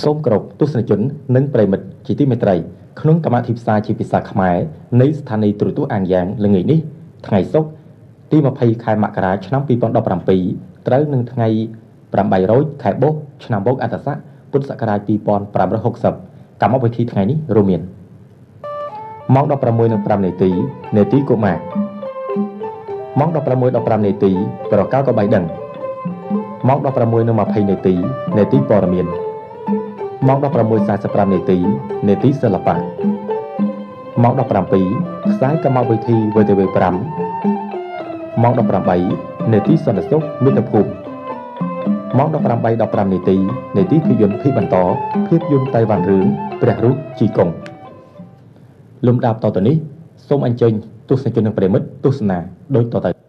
សូមគោរពទស្សនិកជននិងប្រិយមិត្តជាទីមេត្រីក្នុងកម្មវិធីផ្សាយជាភាសាខ្មែរនៃស្ថានីយ៍ទូរទស្សន៍អាងយ៉ាងល្ងាចនេះថ្ងៃសុក្រទី20ខែមករាឆ្នាំ2017ត្រូវនឹងថ្ងៃ800ខែបុស្សឆ្នាំបូកអន្តស័កពុទ្ធសករាជ2560កម្មវិធីថ្ងៃនេះរួមមានម៉ោង 16:05 នាទីកុមារម៉ោង 16:15 នាទីប្រកាសក៏បីដឹងម៉ោង 16:20 នាទីព័ត៌មានម៉ោង 16:45 នាទីសិល្បៈម៉ោង 17ផ្សាយកម្មវិធី VTV5 ម៉ោង 18នាទីសន្តិសុខមាតុភូមិម៉ោង 18:15 នាទីភាពយន្តភាគបន្តភាពយន្តតៃវ៉ាន់រឿងព្រះរូបជីកុងលំដាប់តទៅនេះសូមអញ្ជើញទស្សនិកជននិងប្រិយមិត្តទស្សនាដូចតទៅ